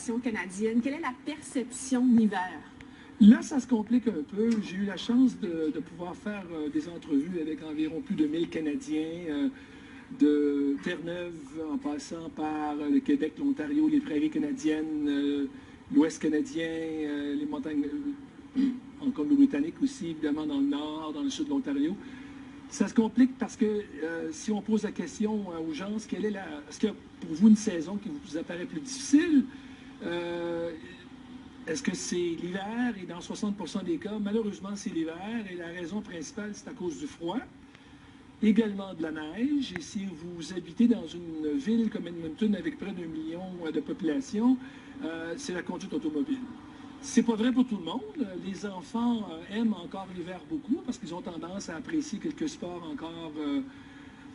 population canadienne. Quelle est la perception de l'hiver? Là, ça se complique un peu. J'ai eu la chance de pouvoir faire des entrevues avec environ plus de 1000 Canadiens, de Terre-Neuve en passant par le Québec, l'Ontario, les prairies canadiennes, l'Ouest canadien, les montagnes en Colombie-Britannique aussi, évidemment dans le nord, dans le sud de l'Ontario. Ça se complique parce que si on pose la question aux gens, est-ce qu'il y a pour vous une saison qui vous apparaît plus difficile? Est-ce que c'est l'hiver? Et dans 60% des cas, malheureusement, c'est l'hiver. Et la raison principale, c'est à cause du froid. Également de la neige. Et si vous habitez dans une ville comme Edmonton avec près d'1 million de population, c'est la conduite automobile. C'est pas vrai pour tout le monde. Les enfants aiment encore l'hiver beaucoup parce qu'ils ont tendance à apprécier quelques sports encore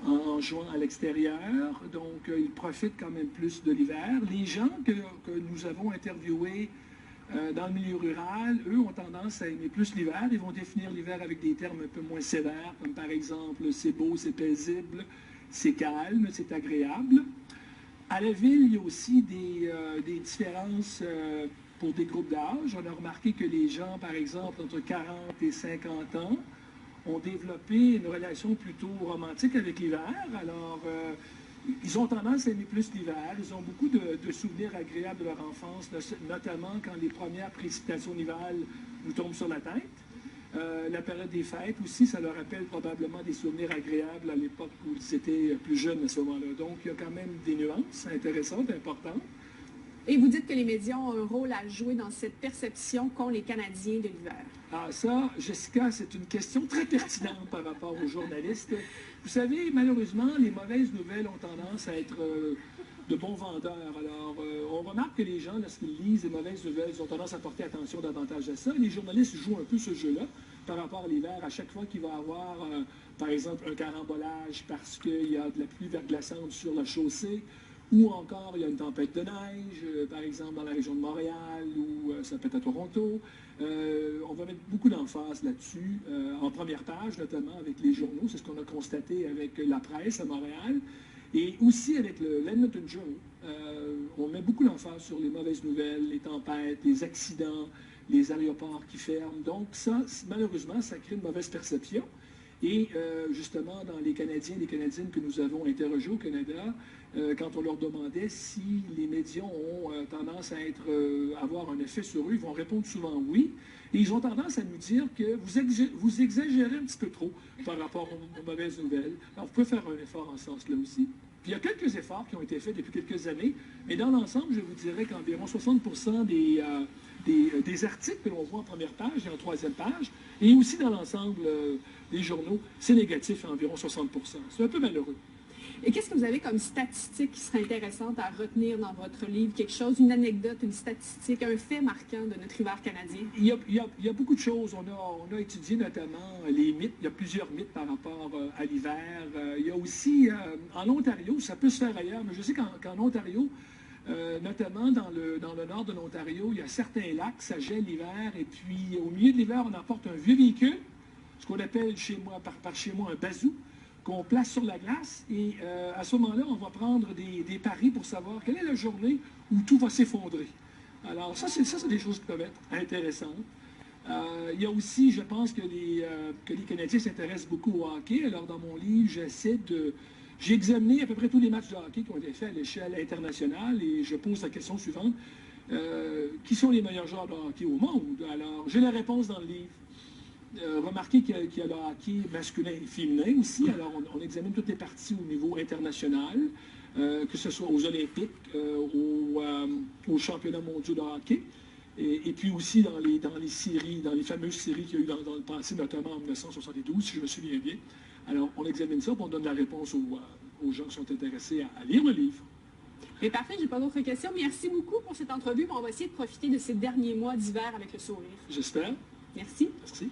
en jouant à l'extérieur. Donc, ils profitent quand même plus de l'hiver. Les gens que nous avons interviewés dans le milieu rural, eux, ont tendance à aimer plus l'hiver. Ils vont définir l'hiver avec des termes un peu moins sévères, comme par exemple, c'est beau, c'est paisible, c'est calme, c'est agréable. À la ville, il y a aussi des différences pour des groupes d'âge. On a remarqué que les gens, par exemple, entre 40 et 50 ans, ont développé une relation plutôt romantique avec l'hiver. Alors, ils ont tendance à aimer plus l'hiver. Ils ont beaucoup de souvenirs agréables de leur enfance, notamment quand les premières précipitations d'hiver nous tombent sur la tête. La période des fêtes aussi, ça leur rappelle probablement des souvenirs agréables à l'époque où ils étaient plus jeunes à ce moment-là. Donc, il y a quand même des nuances intéressantes, importantes. Et vous dites que les médias ont un rôle à jouer dans cette perception qu'ont les Canadiens de l'hiver. Ah, ça, Jessica, c'est une question très pertinente par rapport aux journalistes. Vous savez, malheureusement, les mauvaises nouvelles ont tendance à être de bons vendeurs. Alors, on remarque que les gens, lorsqu'ils lisent les mauvaises nouvelles, ils ont tendance à porter attention davantage à ça. Les journalistes jouent un peu ce jeu-là par rapport à l'hiver. À chaque fois qu'il va y avoir, par exemple, un carambolage parce qu'il y a de la pluie verglaçante sur la chaussée, ou encore, il y a une tempête de neige, par exemple dans la région de Montréal, ou ça peut être à Toronto. On va mettre beaucoup d'emphase là-dessus, en première page notamment avec les journaux. C'est ce qu'on a constaté avec la presse à Montréal. Et aussi avec l'Edmonton Journal. On met beaucoup d'emphase sur les mauvaises nouvelles, les tempêtes, les accidents, les aéroports qui ferment. Donc ça, malheureusement, ça crée une mauvaise perception. Et justement, dans les Canadiens et les Canadiennes que nous avons interrogés au Canada, quand on leur demandait si les médias ont tendance à avoir un effet sur eux, ils vont répondre souvent oui. Et ils ont tendance à nous dire que vous exagérez un petit peu trop par rapport aux mauvaises nouvelles. Alors, vous pouvez faire un effort en ce sens-là aussi. Puis, il y a quelques efforts qui ont été faits depuis quelques années, mais dans l'ensemble, je vous dirais qu'environ 60% des articles que l'on voit en première page et en troisième page, et aussi dans l'ensemble des journaux, c'est négatif à environ 60%. C'est un peu malheureux. Et qu'est-ce que vous avez comme statistique qui serait intéressante à retenir dans votre livre? Quelque chose, une anecdote, une statistique, un fait marquant de notre hiver canadien? Il y a beaucoup de choses. On a étudié notamment les mythes. Il y a plusieurs mythes par rapport à l'hiver. Il y a aussi, en Ontario, ça peut se faire ailleurs, mais je sais qu'en Ontario, notamment dans le nord de l'Ontario, il y a certains lacs, ça gèle l'hiver, et puis au milieu de l'hiver, on apporte un vieux véhicule, ce qu'on appelle chez moi, par chez moi, un bazou, qu'on place sur la glace, et à ce moment-là, on va prendre des paris pour savoir quelle est la journée où tout va s'effondrer. Alors ça, c'est des choses qui peuvent être intéressantes. Il y a aussi, je pense que les Canadiens s'intéressent beaucoup au hockey. Alors dans mon livre, j'ai examiné à peu près tous les matchs de hockey qui ont été faits à l'échelle internationale, et je pose la question suivante. Qui sont les meilleurs joueurs de hockey au monde? Alors, j'ai la réponse dans le livre. Remarquez qu'il y a le hockey masculin et féminin aussi. Alors, on examine toutes les parties au niveau international, que ce soit aux Olympiques, aux championnats mondiaux de hockey, et puis aussi dans les séries, dans les fameuses séries qu'il y a eu dans le passé, notamment en 1972, si je me souviens bien. Alors, on examine ça, puis on donne la réponse aux gens qui sont intéressés à lire le livre. Mais parfait, je n'ai pas d'autres questions. Merci beaucoup pour cette entrevue. On va essayer de profiter de ces derniers mois d'hiver avec le sourire. J'espère. Merci. Merci.